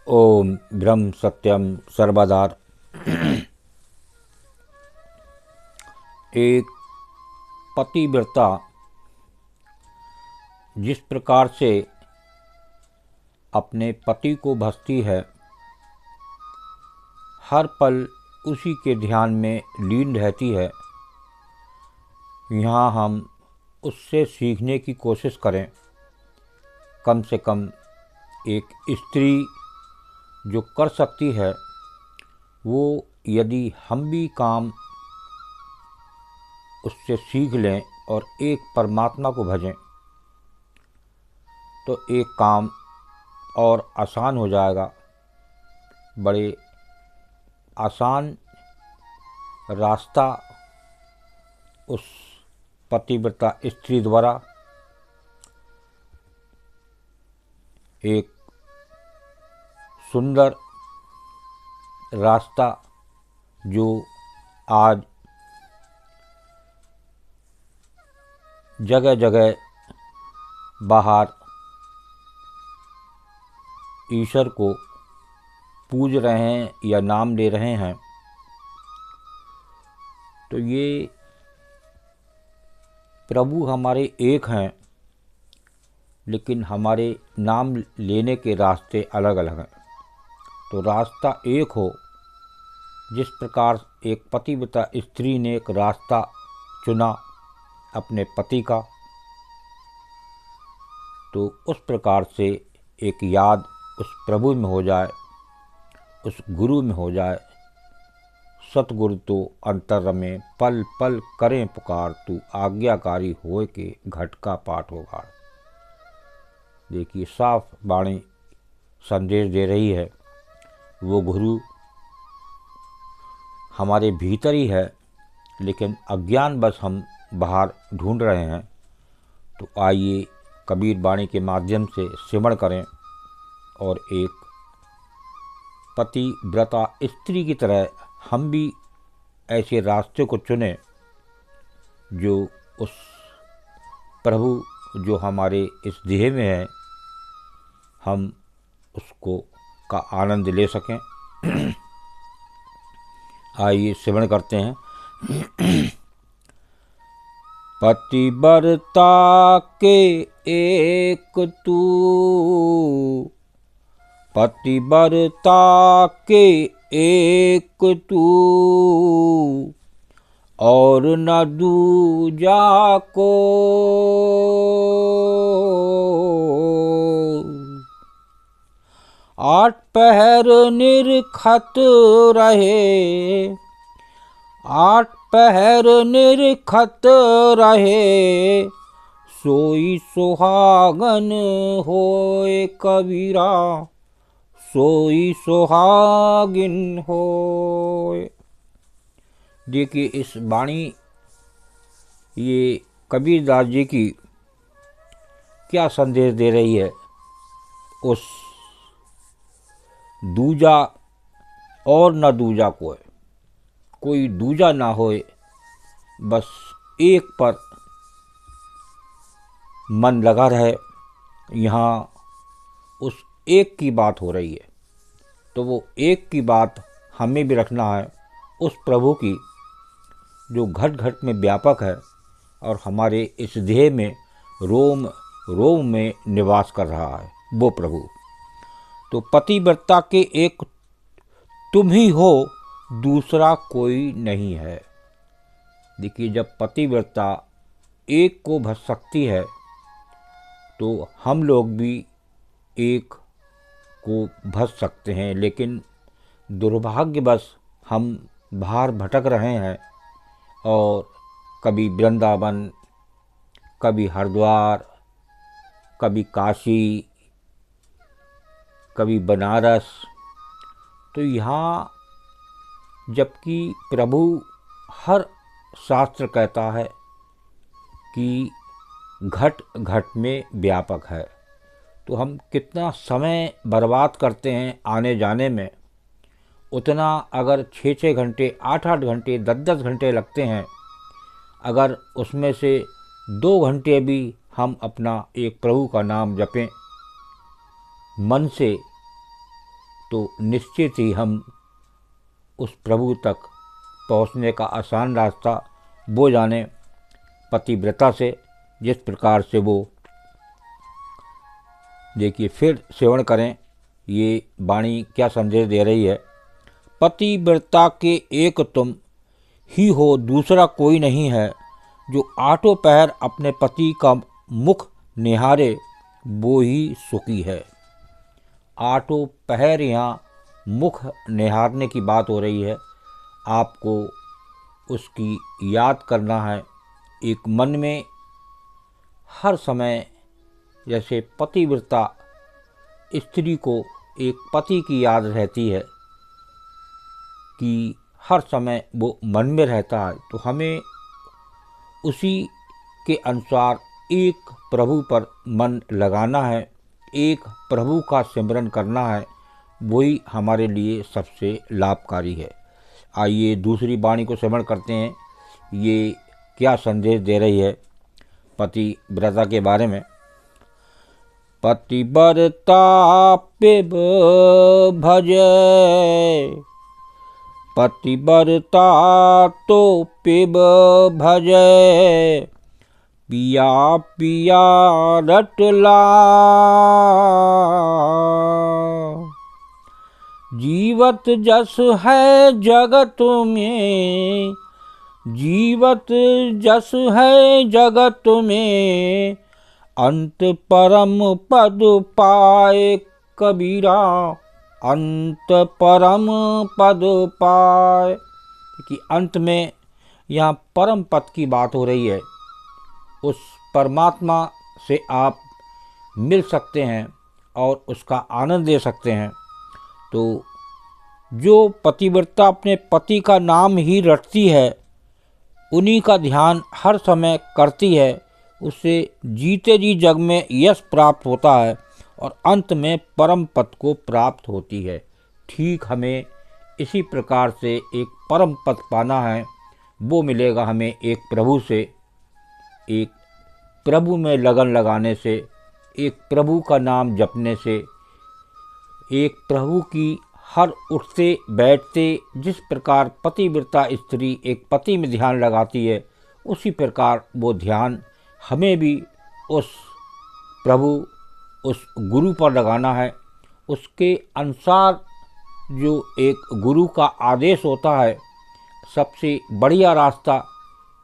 ओम ब्रह्म सत्यम सर्वदा। एक पतिव्रता जिस प्रकार से अपने पति को भजती है, हर पल उसी के ध्यान में लीन रहती है, यहाँ हम उससे सीखने की कोशिश करें। कम से कम एक स्त्री जो कर सकती है, वो यदि हम भी काम उससे सीख लें और एक परमात्मा को भजें तो एक काम और आसान हो जाएगा। बड़े आसान रास्ता उस पतिव्रता स्त्री द्वारा एक सुंदर रास्ता जो आज जगह जगह बाहर ईश्वर को पूज रहे हैं या नाम ले रहे हैं, तो ये प्रभु हमारे एक हैं, लेकिन हमारे नाम लेने के रास्ते अलग अलग हैं। तो रास्ता एक हो, जिस प्रकार एक पतिव्रता स्त्री ने एक रास्ता चुना अपने पति का, तो उस प्रकार से एक याद उस प्रभु में हो जाए, उस गुरु में हो जाए। सतगुरु तो अंतर में पल पल करें पुकार, तू आज्ञाकारी होए के घट का पाठ होगा। देखिए, साफ वाणी संदेश दे रही है। वो गुरु हमारे भीतर ही है, लेकिन अज्ञान बस हम बाहर ढूंढ रहे हैं। तो आइए कबीर वाणी के माध्यम से सिमरण करें और एक पतिव्रता स्त्री की तरह हम भी ऐसे रास्ते को चुनें जो उस प्रभु जो हमारे इस देह में है, हम उसको का आनंद ले सकें। आइए सिमरण करते हैं। पतिव्रता के एक तू, पतिव्रता के एक तू, और न दूजा को। आठ पहर निरखत रहे, आठ पहर निरखत रहे, सोई सुहागन होए कबीरा, सोई सुहागिन होए। देखिए, इस वाणी ये कबीरदास जी की क्या संदेश दे रही है। उस दूजा और न दूजा कोई दूजा ना होए, बस एक पर मन लगा रहे। यहाँ उस एक की बात हो रही है, तो वो एक की बात हमें भी रखना है, उस प्रभु की जो घट घट में व्यापक है और हमारे इस देह में रोम रोम में निवास कर रहा है, वो प्रभु। तो पतिव्रता के एक तुम ही हो, दूसरा कोई नहीं है। देखिए, जब पतिव्रता एक को भज सकती है, तो हम लोग भी एक को भज सकते हैं। लेकिन दुर्भाग्यवश हम बाहर भटक रहे हैं और कभी वृंदावन, कभी हरिद्वार, कभी काशी, कभी बनारस। तो यहाँ जबकि प्रभु हर शास्त्र कहता है कि घट घट में व्यापक है, तो हम कितना समय बर्बाद करते हैं आने जाने में। उतना अगर 6-6 घंटे, 8-8 घंटे, 10-10 घंटे लगते हैं, अगर उसमें से 2 घंटे भी हम अपना एक प्रभु का नाम जपें मन से, तो निश्चित ही हम उस प्रभु तक पहुँचने का आसान रास्ता वो जाने पतिव्रता से, जिस प्रकार से वो, देखिए फिर सेवन करें ये वाणी क्या संदेश दे रही है। पतिव्रता के एक तुम ही हो, दूसरा कोई नहीं है, जो आठों पहर अपने पति का मुख निहारे वो ही सुखी है। आठों पहर यहाँ मुख निहारने की बात हो रही है। आपको उसकी याद करना है। एक मन में हर समय, जैसे पतिव्रता स्त्री को एक पति की याद रहती है कि हर समय वो मन में रहता है, तो हमें उसी के अनुसार एक प्रभु पर मन लगाना है, एक प्रभु का सिमरन करना है, वही हमारे लिए सबसे लाभकारी है। आइए दूसरी वाणी को श्रवण करते हैं, ये क्या संदेश दे रही है पतिव्रता के बारे में। पतिव्रता पिब भजे, पतिव्रता तो पिब भजे, पिया पिया रटला, जीवत जस है जगत में, जीवत जस है जगत में, अंत परम पद पाए कबीरा, अंत परम पद पाए। कि अंत में यहाँ परम पद की बात हो रही है। उस परमात्मा से आप मिल सकते हैं और उसका आनंद ले सकते हैं। तो जो पतिव्रता अपने पति का नाम ही रटती है, उन्हीं का ध्यान हर समय करती है, उससे जीते जी जग में यश प्राप्त होता है और अंत में परम पद को प्राप्त होती है। ठीक हमें इसी प्रकार से एक परम पद पाना है। वो मिलेगा हमें एक प्रभु से, एक प्रभु में लगन लगाने से, एक प्रभु का नाम जपने से, एक प्रभु की हर उठते बैठते जिस प्रकार पतिव्रता स्त्री एक पति में ध्यान लगाती है, उसी प्रकार वो ध्यान हमें भी उस प्रभु, उस गुरु पर लगाना है। उसके अनुसार जो एक गुरु का आदेश होता है, सबसे बढ़िया रास्ता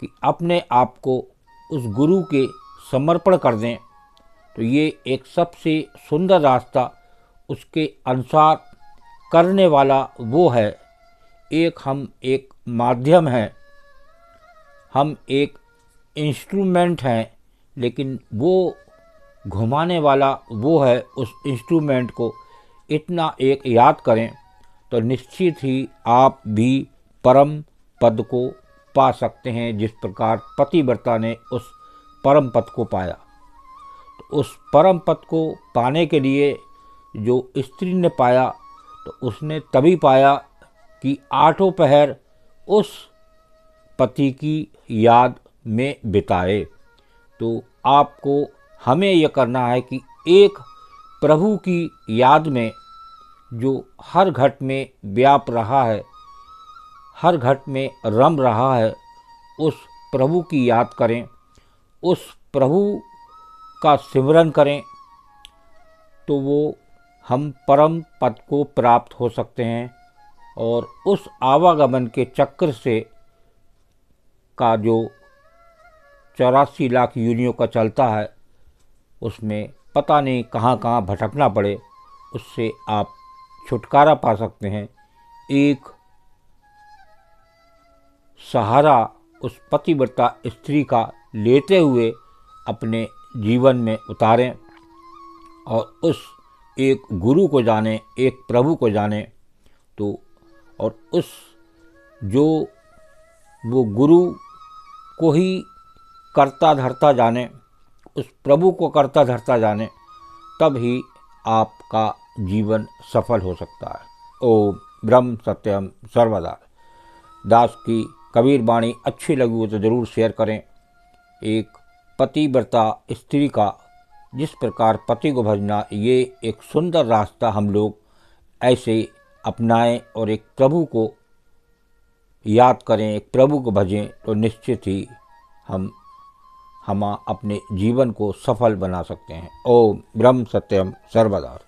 कि अपने आप को उस गुरु के समर्पण कर दें, तो ये एक सबसे सुंदर रास्ता उसके अनुसार करने वाला वो है। हम एक माध्यम हैं, हम एक इंस्ट्रूमेंट हैं, लेकिन वो घुमाने वाला वो है। उस इंस्ट्रूमेंट को इतना एक याद करें तो निश्चित ही आप भी परम पद को पा सकते हैं, जिस प्रकार पतिव्रता ने उस परम पद को पाया। तो उस परम पद को पाने के लिए जो स्त्री ने पाया, तो उसने तभी पाया कि आठों पहर उस पति की याद में बिताए। तो आपको हमें यह करना है कि एक प्रभु की याद में जो हर घट में व्याप रहा है, हर घट में रम रहा है, उस प्रभु की याद करें, उस प्रभु का सिमरन करें, तो वो हम परम पद को प्राप्त हो सकते हैं। और उस आवागमन के चक्र से का जो 84 लाख योनियों का चलता है, उसमें पता नहीं कहाँ कहाँ भटकना पड़े, उससे आप छुटकारा पा सकते हैं। एक सहारा उस पतिव्रता स्त्री का लेते हुए अपने जीवन में उतारें और उस एक गुरु को जाने, एक प्रभु को जाने। तो और उस जो वो गुरु को ही करता धरता जाने, उस प्रभु को करता धरता जाने, तब ही आपका जीवन सफल हो सकता है। ओम ब्रह्म सत्यम सर्वदा। दास की कबीर वाणी अच्छी लगी हो तो ज़रूर शेयर करें। एक पतिव्रता स्त्री का जिस प्रकार पति को भजना, ये एक सुंदर रास्ता हम लोग ऐसे अपनाएं और एक प्रभु को याद करें, एक प्रभु को भजें, तो निश्चित ही हम अपने जीवन को सफल बना सकते हैं। ओम ब्रह्म सत्यम सर्वदा।